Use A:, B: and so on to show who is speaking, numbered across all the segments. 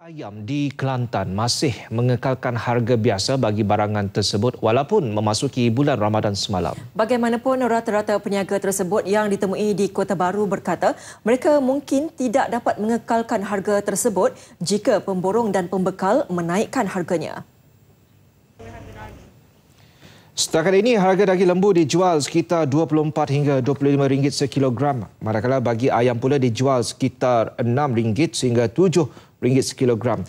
A: Ayam di Kelantan masih mengekalkan harga biasa bagi barangan tersebut walaupun memasuki bulan Ramadan semalam.
B: Bagaimanapun, rata-rata peniaga tersebut yang ditemui di Kota Baru berkata mereka mungkin tidak dapat mengekalkan harga tersebut jika pemborong dan pembekal menaikkan harganya.
A: Setakat ini, harga daging lembu dijual sekitar RM24 hingga RM25 sekilogram. Manakala bagi ayam pula dijual sekitar RM6 sehingga RM7 sekilogram.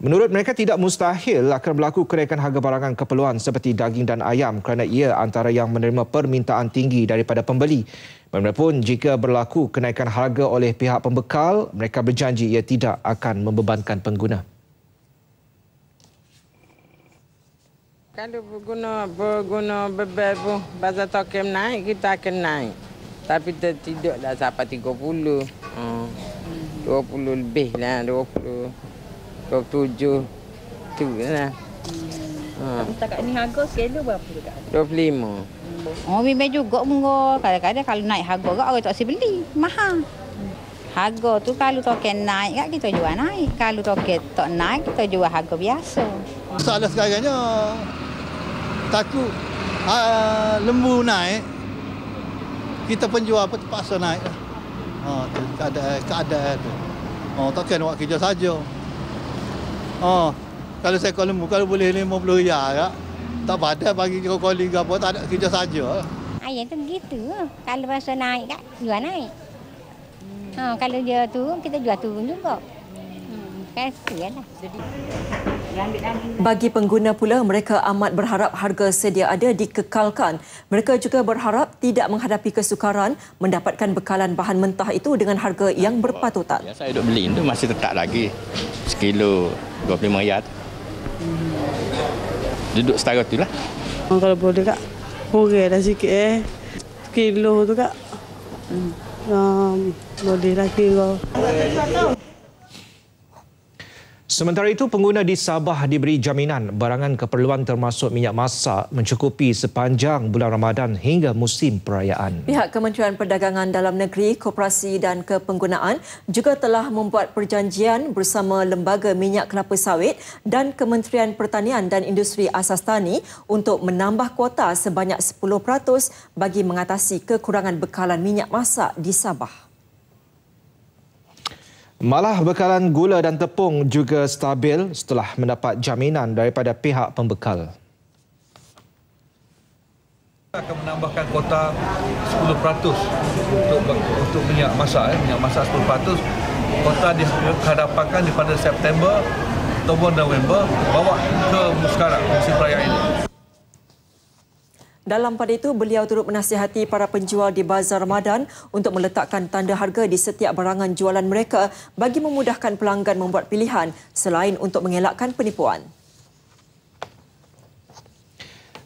A: Menurut mereka, tidak mustahil akan berlaku kenaikan harga barangan keperluan seperti daging dan ayam kerana ia antara yang menerima permintaan tinggi daripada pembeli. Bagaimanapun, jika berlaku kenaikan harga oleh pihak pembekal, mereka berjanji ia tidak akan membebankan pengguna.
C: Kalau berguna bebel pun, bazar token naik, kita akan naik. Tapi tidaklah sampai 30. 20 lebih lah, 20, 27 tu lah.
D: Setakat ni harga kilo berapa dekat?
C: 25.
D: Oh, bimbang juga murah. Kadang-kadang kalau naik harga kat orang tak boleh beli. Mahal. Harga tu kalau token naik kat kita jual naik. Kalau token tak naik kita jual harga biasa.
E: Masalah sekarangnya takut lembu naik, kita penjual pun terpaksa naik. Tu keadaan tu. Takkan buat kerja saja. Kalau saya kalau lembu kalau boleh RM50 kak, tak padan bagi koli ke apa, tak ada kerja saja.
F: Ayam tu begitu. Kalau rasa naik kak, jual naik. Kalau dia turun, kita jual turun juga. Kasihanlah.
B: Bagi pengguna pula, mereka amat berharap harga sedia ada dikekalkan. Mereka juga berharap tidak menghadapi kesukaran mendapatkan bekalan bahan mentah itu dengan harga yang berpatutan.
G: Saya duduk beli itu masih tetap lagi sekilo RM25. Duduk setara tu lah.
H: Kalau boleh kak, kurang dah sikit kilo tu kak. Boleh lagi kau.
A: Sementara itu, pengguna di Sabah diberi jaminan barangan keperluan termasuk minyak masak mencukupi sepanjang bulan Ramadan hingga musim perayaan.
B: Pihak Kementerian Perdagangan Dalam Negeri, Koperasi dan Kepenggunaan juga telah membuat perjanjian bersama Lembaga Minyak Kelapa Sawit dan Kementerian Pertanian dan Industri Asas Tani untuk menambah kuota sebanyak 10% bagi mengatasi kekurangan bekalan minyak masak di Sabah.
A: Malah bekalan gula dan tepung juga stabil setelah mendapat jaminan daripada pihak pembekal.
I: Akan menambahkan kuota 10% untuk minyak masak. Minyak masak 10%. Kuota dihadapkan daripada September, Oktober, November bawa ke sekarang musim perayaan ini.
B: Dalam pada itu, beliau turut menasihati para penjual di Bazar Ramadan untuk meletakkan tanda harga di setiap barangan jualan mereka bagi memudahkan pelanggan membuat pilihan selain untuk mengelakkan penipuan.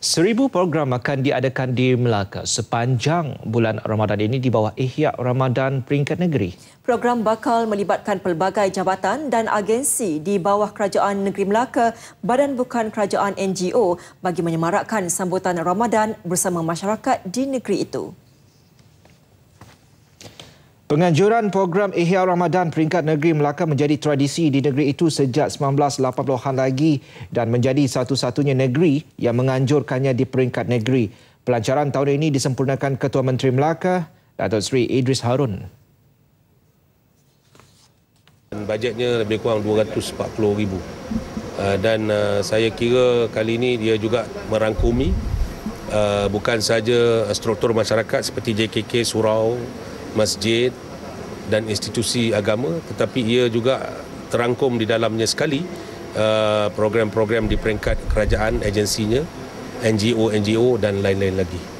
A: 1000 program akan diadakan di Melaka sepanjang bulan Ramadan ini di bawah Ihya Ramadan peringkat negeri.
B: Program bakal melibatkan pelbagai jabatan dan agensi di bawah Kerajaan Negeri Melaka, Badan Bukan Kerajaan NGO bagi menyemarakkan sambutan Ramadan bersama masyarakat di negeri itu.
A: Penganjuran program Ihya Ramadan peringkat negeri Melaka menjadi tradisi di negeri itu sejak 1980-an lagi dan menjadi satu-satunya negeri yang menganjurkannya di peringkat negeri. Pelancaran tahun ini disempurnakan Ketua Menteri Melaka, Datuk Seri Idris Harun.
J: Bajetnya lebih kurang RM240,000 dan saya kira kali ini dia juga merangkumi bukan saja struktur masyarakat seperti JKK, surau, masjid dan institusi agama, tetapi ia juga terangkum di dalamnya sekali program-program di peringkat kerajaan, agensinya, NGO dan lain-lain lagi.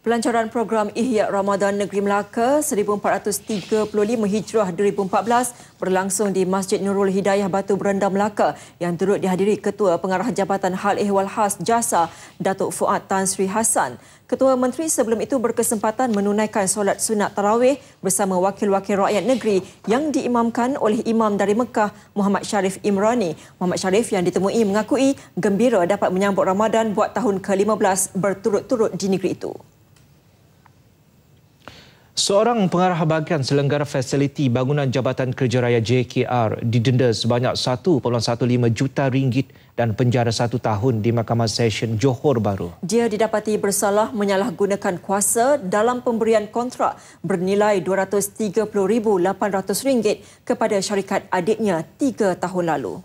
B: Pelancaran program Ihya Ramadan Negeri Melaka 1435 Hijrah 2014 berlangsung di Masjid Nurul Hidayah Batu Berendam Melaka yang turut dihadiri Ketua Pengarah Jabatan Hal Ehwal Khas Jasa Datuk Fuad Tan Sri Hassan. Ketua Menteri sebelum itu berkesempatan menunaikan solat sunat tarawih bersama wakil-wakil rakyat negeri yang diimamkan oleh Imam dari Mekah Muhammad Sharif Imrani. Muhammad Sharif yang ditemui mengakui gembira dapat menyambut Ramadan buat tahun ke-15 berturut-turut di negeri itu.
A: Seorang pengarah bahagian selenggara fasiliti bangunan Jabatan Kerja Raya JKR didenda sebanyak 1.15 juta ringgit dan penjara 1 tahun di Mahkamah Session Johor Bahru.
B: Dia didapati bersalah menyalahgunakan kuasa dalam pemberian kontrak bernilai RM230,800 kepada syarikat adiknya 3 tahun lalu.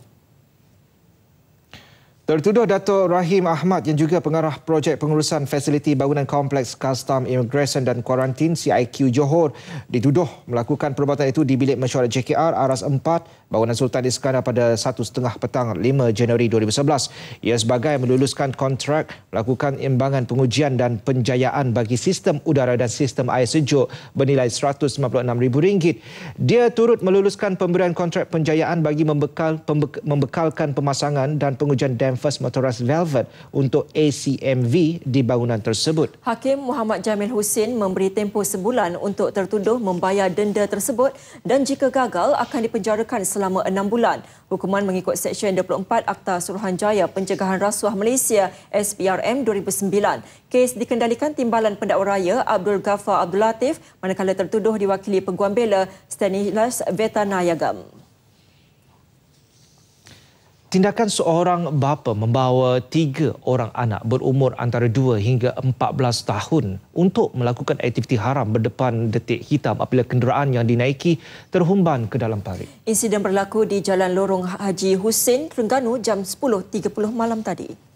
A: Tertuduh Datuk Rahim Ahmad yang juga pengarah projek pengurusan fasiliti bangunan Kompleks Kastam Imigresen dan Kuarantin CIQ Johor dituduh melakukan perbuatan itu di bilik mesyuarat JKR Aras 4 bangunan Sultan Iskandar pada 1.30 petang 5 Januari 2011. Ia sebagai meluluskan kontrak melakukan imbangan pengujian dan penjayaan bagi sistem udara dan sistem air sejuk bernilai RM196,000. Dia turut meluluskan pemberian kontrak penjayaan bagi membekalkan pemasangan dan pengujian dam First Motorized Velvet untuk ACMV di bangunan tersebut.
B: Hakim Muhammad Jamil Husin memberi tempoh sebulan untuk tertuduh membayar denda tersebut dan jika gagal akan dipenjarakan selama 6 bulan. Hukuman mengikut Seksyen 24 Akta Suruhanjaya Pencegahan Rasuah Malaysia SPRM 2009. Kes dikendalikan Timbalan Pendakwa Raya Abdul Ghaffar Abdul Latif manakala tertuduh diwakili Peguam Bela Stanislas Vetanayagam.
A: Tindakan seorang bapa membawa 3 orang anak berumur antara 2 hingga 14 tahun untuk melakukan aktiviti haram berdepan detik hitam apabila kenderaan yang dinaiki terhumban ke dalam parit.
B: Insiden berlaku di Jalan Lorong Haji Husin, Terengganu jam 10.30 malam tadi.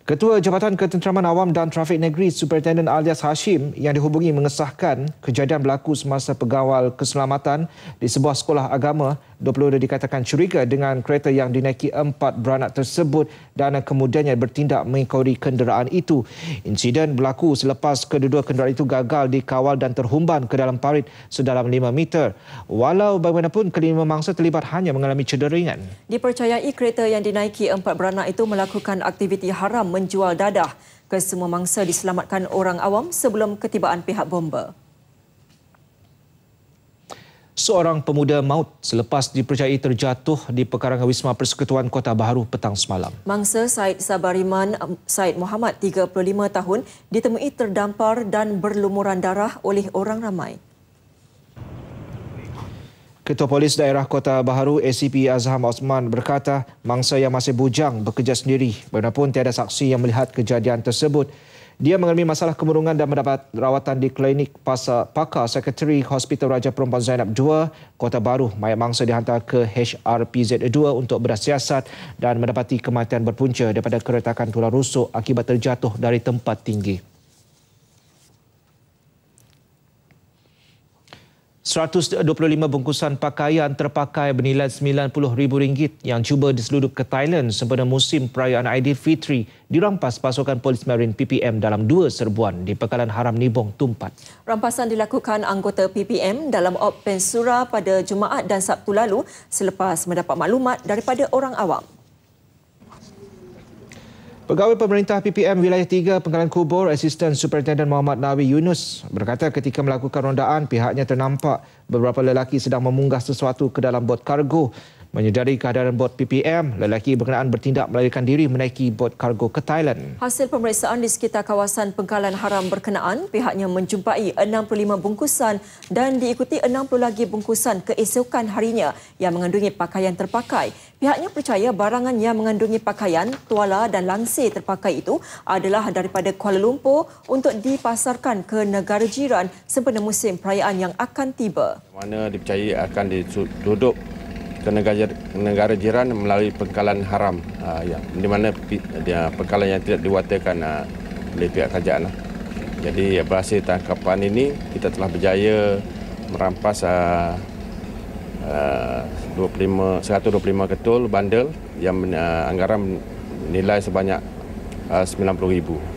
A: Ketua Jabatan Ketenteraman Awam dan Trafik Negeri Superintendent Alias Hashim yang dihubungi mengesahkan kejadian berlaku semasa pegawal keselamatan di sebuah sekolah agama 20 dikatakan curiga dengan kereta yang dinaiki 4 beranak tersebut dan kemudiannya bertindak mengikori kenderaan itu. Insiden berlaku selepas kedua-dua kenderaan itu gagal dikawal dan terhumban ke dalam parit sedalam 5 meter. Walau bagaimanapun, kelima mangsa terlibat hanya mengalami cedera ringan.
B: Dipercayai kereta yang dinaiki 4 beranak itu melakukan aktiviti haram menjual dadah. Kesemua mangsa diselamatkan orang awam sebelum ketibaan pihak bomba.
A: Seorang pemuda maut selepas dipercayai terjatuh di pekarangan Wisma Persekutuan Kota Bahru petang semalam.
B: Mangsa Said Sabariman Said Muhammad 35 tahun ditemui terdampar dan berlumuran darah oleh orang ramai.
A: Ketua Polis Daerah Kota Bahru ACP Azham Osman berkata mangsa yang masih bujang bekerja sendiri bagaimanapun tiada saksi yang melihat kejadian tersebut. Dia mengalami masalah kemurungan dan mendapat rawatan di klinik pakar Sekretari Hospital Raja Perempuan Zainab II, Kota Bahru. Mayat mangsa dihantar ke HRPZ 2 untuk bersiasat dan mendapati kematian berpunca daripada keretakan tulang rusuk akibat terjatuh dari tempat tinggi. 125 bungkusan pakaian terpakai bernilai RM90,000 yang cuba diseludup ke Thailand sempena musim perayaan Aidilfitri dirampas pasukan Polis Marin PPM dalam 2 serbuan di Pekalan Haram Nibong, Tumpat.
B: Rampasan dilakukan anggota PPM dalam Op Pensura pada Jumaat dan Sabtu lalu selepas mendapat maklumat daripada orang awam.
A: Pegawai Pemerintah PPM Wilayah 3 Pengkalan Kubur, Asisten Superintendent Muhammad Nawi Yunus berkata ketika melakukan rondaan pihaknya ternampak beberapa lelaki sedang memunggah sesuatu ke dalam bot kargo. Menyedari kehadiran bot PPM, lelaki berkenaan bertindak melarikan diri menaiki bot kargo ke Thailand.
B: Hasil pemeriksaan di sekitar kawasan Pengkalan Haram berkenaan, pihaknya menjumpai 65 bungkusan dan diikuti 60 lagi bungkusan keesokan harinya yang mengandungi pakaian terpakai. Pihaknya percaya barangan yang mengandungi pakaian, tuala dan langsir terpakai itu adalah daripada Kuala Lumpur untuk dipasarkan ke negara jiran sempena musim perayaan yang akan tiba.
K: Mana dipercayai akan diduduk ke negara jiran melalui Pengkalan Haram, di mana pengkalan yang tidak diwatakan oleh pihak kerajaan. Jadi berhasil tangkapan ini kita telah berjaya merampas 125 ketul bandel yang anggaran nilai sebanyak RM90,000.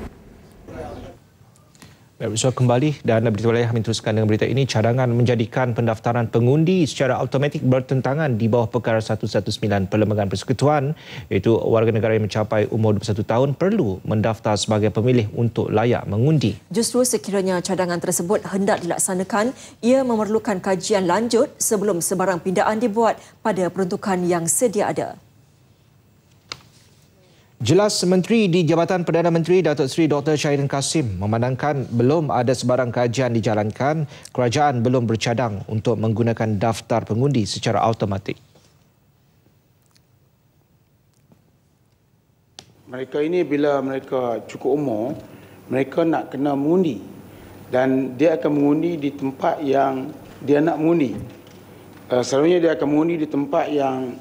A: Bersua kembali dan Berita Wilayah meneruskan dengan berita ini. Cadangan menjadikan pendaftaran pengundi secara automatik bertentangan di bawah Perkara 119 Perlembagaan Persekutuan, iaitu warga negara yang mencapai umur 21 tahun perlu mendaftar sebagai pemilih untuk layak mengundi.
B: Justru sekiranya cadangan tersebut hendak dilaksanakan, ia memerlukan kajian lanjut sebelum sebarang pindaan dibuat pada peruntukan yang sedia ada.
A: Jelas Menteri di Jabatan Perdana Menteri Datuk Seri Dr. Shahidin Kassim memandangkan belum ada sebarang kajian dijalankan, kerajaan belum bercadang untuk menggunakan daftar pengundi secara automatik.
L: Mereka ini bila mereka cukup umur, mereka nak kena mengundi dan dia akan mengundi di tempat yang dia nak mengundi. Selalunya dia akan mengundi di tempat yang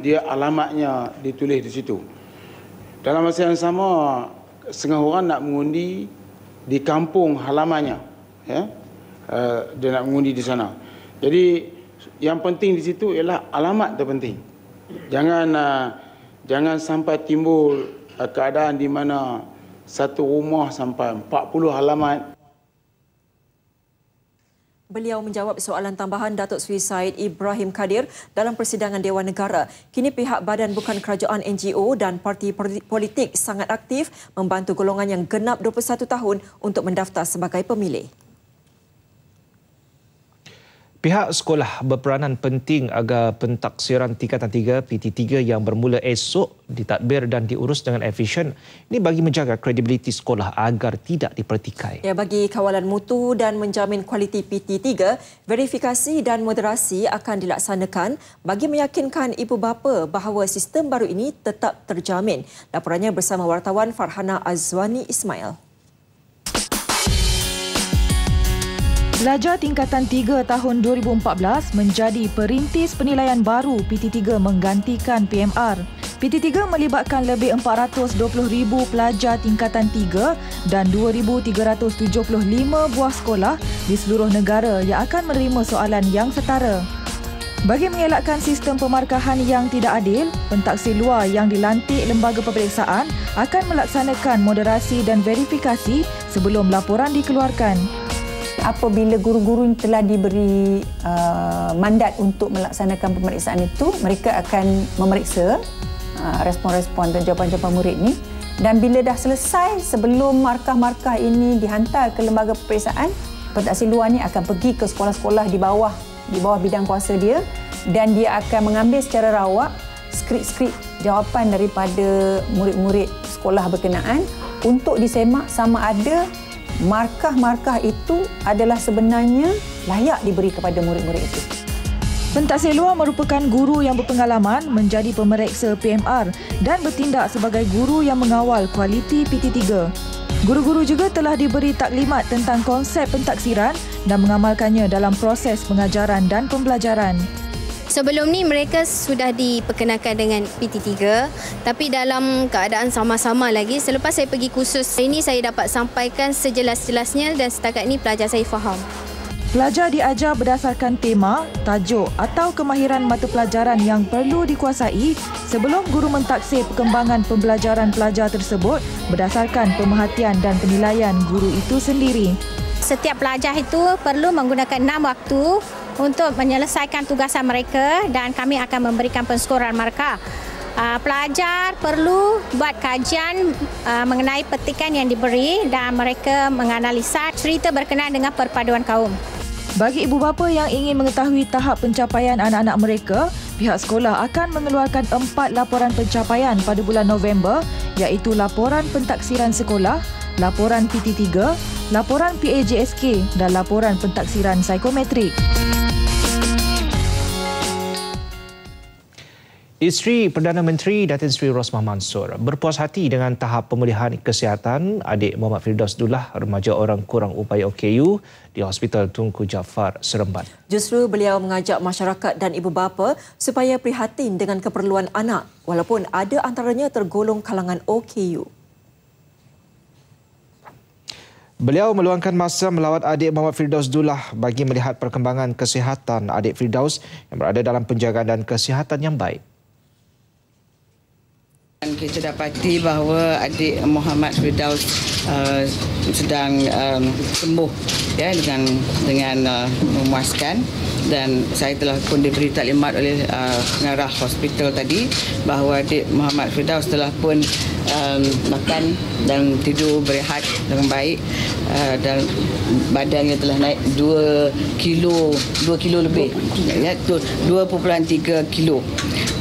L: dia alamatnya ditulis di situ. Dalam masa yang sama, setengah orang nak mengundi di kampung halamannya. Ya? Dia nak mengundi di sana. Jadi, yang penting di situ ialah alamat terpenting. Jangan sampai timbul keadaan di mana satu rumah sampai 40 halaman.
B: Beliau menjawab soalan tambahan Datuk Seri Said Ibrahim Kadir dalam persidangan Dewan Negara. Kini pihak Badan Bukan Kerajaan NGO dan parti politik sangat aktif membantu golongan yang genap 21 tahun untuk mendaftar sebagai pemilih.
A: Pihak sekolah berperanan penting agar pentaksiran tingkatan 3 PT3 yang bermula esok ditadbir dan diurus dengan efisien. Ini bagi menjaga kredibiliti sekolah agar tidak dipertikai.
B: Ya, bagi kawalan mutu dan menjamin kualiti PT3, verifikasi dan moderasi akan dilaksanakan bagi meyakinkan ibu bapa bahawa sistem baru ini tetap terjamin. Laporannya bersama wartawan Farhana Azwani Ismail.
M: Pelajar tingkatan 3 tahun 2014 menjadi perintis penilaian baru PT3 menggantikan PMR. PT3 melibatkan lebih 420,000 pelajar tingkatan 3 dan 2,375 buah sekolah di seluruh negara yang akan menerima soalan yang setara. Bagi mengelakkan sistem pemarkahan yang tidak adil, pentaksir luar yang dilantik lembaga peperiksaan akan melaksanakan moderasi dan verifikasi sebelum laporan dikeluarkan.
N: Apabila guru-guru telah diberi mandat untuk melaksanakan pemeriksaan itu, mereka akan memeriksa respon-respon dan jawapan-jawapan murid ini. Dan bila dah selesai, sebelum markah-markah ini dihantar ke lembaga peperiksaan, pentaksir luar ini akan pergi ke sekolah-sekolah di bawah bidang kuasa dia dan dia akan mengambil secara rawak skrip-skrip jawapan daripada murid-murid sekolah berkenaan untuk disemak sama ada markah-markah itu adalah sebenarnya layak diberi kepada murid-murid itu.
M: Pentaksir luar merupakan guru yang berpengalaman menjadi pemeriksa PMR dan bertindak sebagai guru yang mengawal kualiti PT3. Guru-guru juga telah diberi taklimat tentang konsep pentaksiran dan mengamalkannya dalam proses pengajaran dan pembelajaran.
O: Sebelum ni mereka sudah diperkenalkan dengan PT3, tapi dalam keadaan sama-sama lagi. Selepas saya pergi kursus ini, saya dapat sampaikan sejelas-jelasnya dan setakat ini pelajar saya faham.
M: Pelajar diajar berdasarkan tema, tajuk atau kemahiran mata pelajaran yang perlu dikuasai sebelum guru mentaksir perkembangan pembelajaran pelajar tersebut berdasarkan pemerhatian dan penilaian guru itu sendiri.
P: Setiap pelajar itu perlu menggunakan 6 waktu untuk menyelesaikan tugasan mereka dan kami akan memberikan penskoran markah. Pelajar perlu buat kajian mengenai petikan yang diberi dan mereka menganalisa cerita berkenaan dengan perpaduan kaum.
M: Bagi ibu bapa yang ingin mengetahui tahap pencapaian anak-anak mereka, pihak sekolah akan mengeluarkan 4 laporan pencapaian pada bulan November, iaitu laporan pentaksiran sekolah, laporan PT3, laporan PAJSK dan laporan pentaksiran psikometrik.
A: Isteri Perdana Menteri Datin Seri Rosmah Mansor berpuas hati dengan tahap pemulihan kesihatan adik Muhammad Firdaus Dullah, remaja orang kurang upaya OKU di Hospital Tunku Jaafar, Seremban.
B: Justru beliau mengajak masyarakat dan ibu bapa supaya prihatin dengan keperluan anak walaupun ada antaranya tergolong kalangan OKU.
A: Beliau meluangkan masa melawat adik Muhammad Firdaus Dullah bagi melihat perkembangan kesihatan adik Firdaus yang berada dalam penjagaan dan kesihatan yang baik.
Q: Kita dapati bahawa adik Muhammad Firdaus sedang sembuh ya dengan memuaskan, dan saya telah pun diberi taklimat oleh pengarah hospital tadi bahawa adik Muhammad Firdaus telah pun makan dan tidur berehat dengan baik, dan badannya telah naik 2 kilo lebih ya, 2.3 kilo,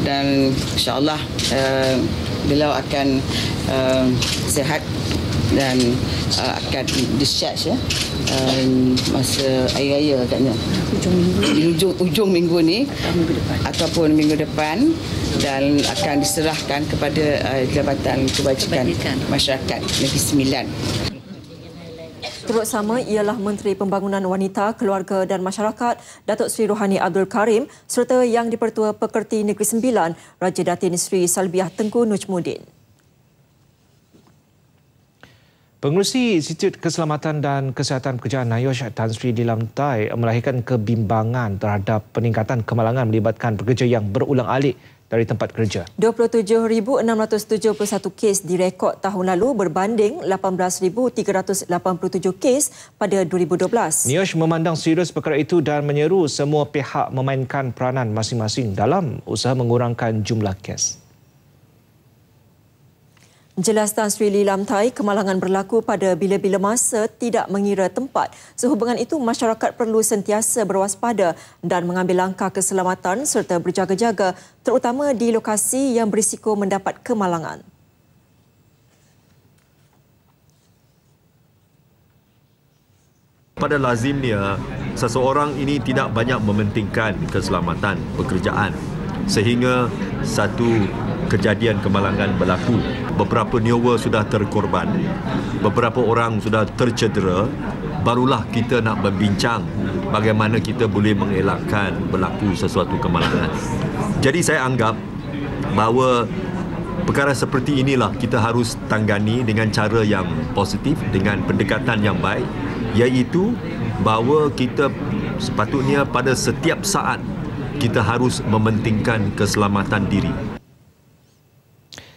Q: dan insya-Allah beliau akan sihat dan akan discharge masa hari raya agaknya ujung minggu ni ataupun minggu depan, dan akan diserahkan kepada Jabatan Kebajikan Masyarakat Negeri Sembilan.
B: Turut sama ialah Menteri Pembangunan Wanita, Keluarga dan Masyarakat Datuk Seri Rohani Abdul Karim serta Yang di-Pertua Pekerti Negeri Sembilan Raja Datin Seri Salbiah Tengku Nujmuddin.
A: Pengerusi Institut Keselamatan dan Kesihatan Pekerjaan NIOSH Tan Sri Lilam Tai melahirkan kebimbangan terhadap peningkatan kemalangan melibatkan pekerja yang berulang-alik dari tempat kerja.
B: 27,671 kes direkod tahun lalu berbanding 18,387 kes pada 2012.
A: NIOSH memandang serius perkara itu dan menyeru semua pihak memainkan peranan masing-masing dalam usaha mengurangkan jumlah kes.
B: Jelas Tan Sri Lilam Tai, kemalangan berlaku pada bila-bila masa tidak mengira tempat. Sehubungan itu, masyarakat perlu sentiasa berwaspada dan mengambil langkah keselamatan serta berjaga-jaga terutama di lokasi yang berisiko mendapat kemalangan.
R: Pada lazimnya, seseorang ini tidak banyak mementingkan keselamatan pekerjaan sehingga satu kejadian kemalangan berlaku. Beberapa nyawa sudah terkorban, beberapa orang sudah tercedera, barulah kita nak berbincang bagaimana kita boleh mengelakkan berlaku sesuatu kemalangan. Jadi saya anggap bahawa perkara seperti inilah kita harus tangani dengan cara yang positif, dengan pendekatan yang baik, iaitu bahawa kita sepatutnya pada setiap saat kita harus mementingkan keselamatan diri.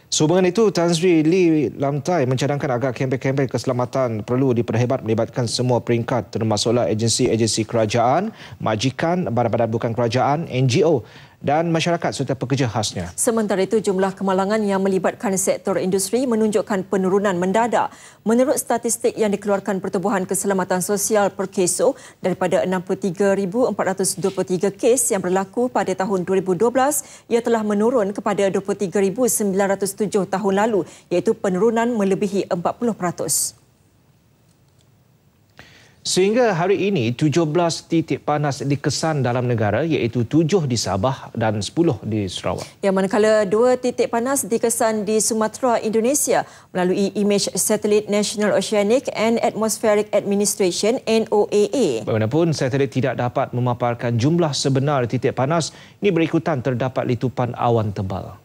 A: Sehubungan itu, Tan Sri Lilam Tai mencadangkan agar kempen-kempen keselamatan perlu diperhebat melibatkan semua peringkat termasuklah agensi-agensi kerajaan, majikan, badan-badan bukan kerajaan, NGO dan masyarakat serta pekerja khasnya.
B: Sementara itu, jumlah kemalangan yang melibatkan sektor industri menunjukkan penurunan mendadak. Menurut statistik yang dikeluarkan Pertubuhan Keselamatan Sosial Perkeso, daripada 63,423 kes yang berlaku pada tahun 2012, ia telah menurun kepada 23,907 tahun lalu, iaitu penurunan melebihi 40%.
A: Sehingga hari ini, 17 titik panas dikesan dalam negara iaitu 7 di Sabah dan 10 di Sarawak.
B: Yang manakala 2 titik panas dikesan di Sumatera, Indonesia melalui imej satelit National Oceanic and Atmospheric Administration NOAA.
A: Bagaimanapun, satelit tidak dapat memaparkan jumlah sebenar titik panas. Ini berikutan terdapat letupan awan tebal.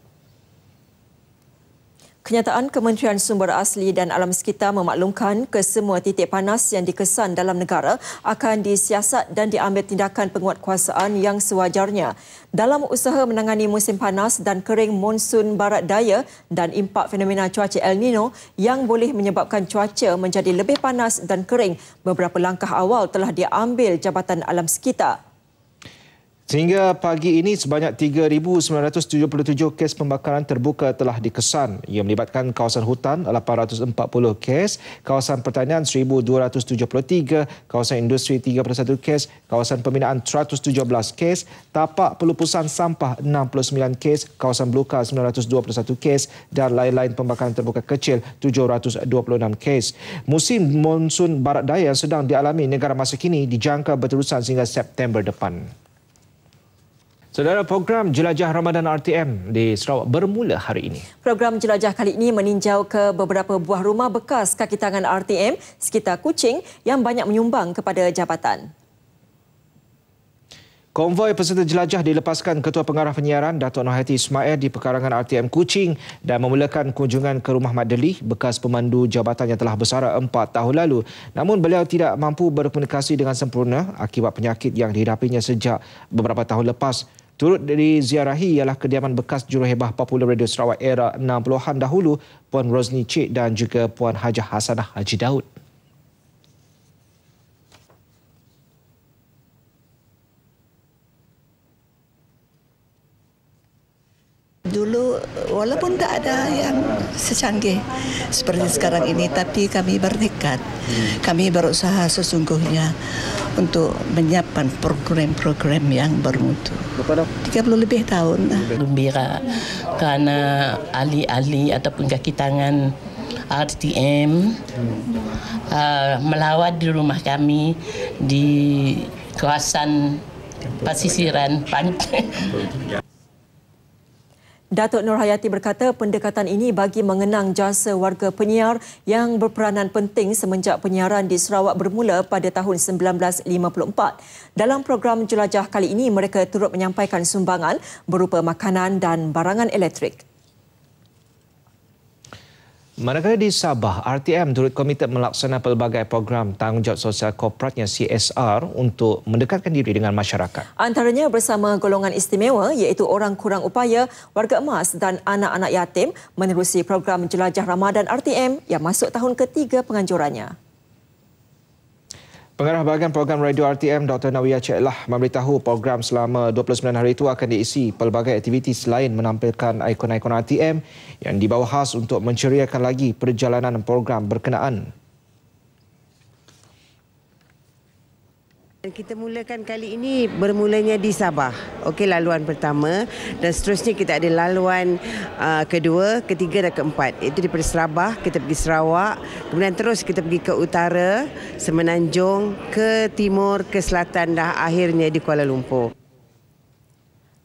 B: Kenyataan Kementerian Sumber Asli dan Alam Sekitar memaklumkan kesemua titik panas yang dikesan dalam negara akan disiasat dan diambil tindakan penguatkuasaan yang sewajarnya dalam usaha menangani musim panas dan kering monsun barat daya dan impak fenomena cuaca El Nino yang boleh menyebabkan cuaca menjadi lebih panas dan kering. Beberapa langkah awal telah diambil Jabatan Alam Sekitar.
A: Sehingga pagi ini sebanyak 3,977 kes pembakaran terbuka telah dikesan. Ia melibatkan kawasan hutan 840 kes, kawasan pertanian 1,273, kawasan industri 31 kes, kawasan pembinaan 117 kes, tapak pelupusan sampah 69 kes, kawasan belukar 921 kes dan lain-lain pembakaran terbuka kecil 726 kes. Musim monsun barat daya yang sedang dialami negara masa kini dijangka berterusan sehingga September depan. Saudara, program Jelajah Ramadan RTM di Sarawak bermula hari ini.
B: Program Jelajah kali ini meninjau ke beberapa buah rumah bekas kaki tangan RTM sekitar Kuching yang banyak menyumbang kepada jabatan.
A: Konvoi peserta jelajah dilepaskan Ketua Pengarah Penyiaran Datuk Nur Haiti Ismail di pekarangan RTM Kuching dan memulakan kunjungan ke Rumah Mat Deli, bekas pemandu jabatan yang telah bersara 4 tahun lalu. Namun beliau tidak mampu berkomunikasi dengan sempurna akibat penyakit yang dihidapinya sejak beberapa tahun lepas. Turut diziarahi ialah kediaman bekas juruhebah popular Radio Sarawak era 60-an dahulu, Puan Rosni Cik dan juga Puan Hajah Hasanah Haji Daud.
S: Dulu walaupun tak ada yang secanggih seperti sekarang ini, tapi kami bertekad, kami berusaha sesungguhnya untuk menyiapkan program-program yang bermutu. 30 lebih tahun.
T: Gembira kerana ahli-ahli ataupun kaki tangan RTM melawat di rumah kami di kawasan pesisiran pantai.
B: Datuk Nur Hayati berkata pendekatan ini bagi mengenang jasa warga penyiar yang berperanan penting semenjak penyiaran di Sarawak bermula pada tahun 1954. Dalam program jelajah kali ini, mereka turut menyampaikan sumbangan berupa makanan dan barangan elektrik.
A: Manakala di Sabah, RTM turut komited melaksanakan pelbagai program tanggungjawab sosial korporatnya CSR untuk mendekatkan diri dengan masyarakat.
B: Antaranya bersama golongan istimewa iaitu orang kurang upaya, warga emas dan anak-anak yatim menerusi program Jelajah Ramadan RTM yang masuk tahun ketiga penganjurannya.
A: Pengarah bahagian program radio RTM Dr. Nawiyah Ceklah memberitahu program selama 29 hari itu akan diisi pelbagai aktiviti selain menampilkan ikon-ikon RTM yang dibawa khas untuk menceriakan lagi perjalanan program berkenaan.
U: Kita mulakan kali ini bermulanya di Sabah. Okey, laluan pertama dan seterusnya kita ada laluan kedua, ketiga dan keempat. Itu daripada Sabah kita pergi Sarawak, kemudian terus kita pergi ke utara, Semenanjung, ke timur, ke selatan dan akhirnya di Kuala Lumpur.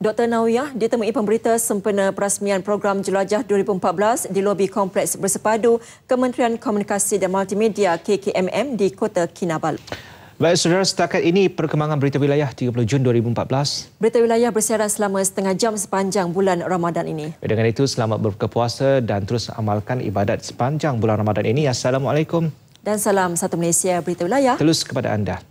B: Dr. Nawiyah ditemui pemberita sempena perasmian program Jelajah 2014 di lobi Kompleks Bersepadu Kementerian Komunikasi dan Multimedia KKMM di Kota Kinabalu.
A: Baik saudara, setakat ini perkembangan berita wilayah 30 Jun 2014.
B: Berita wilayah bersiaran selama setengah jam sepanjang bulan Ramadan ini.
A: Dengan itu, selamat berbuka puasa dan terus amalkan ibadat sepanjang bulan Ramadan ini. Assalamualaikum.
B: Dan salam satu Malaysia Berita Wilayah.
A: Terus kepada anda.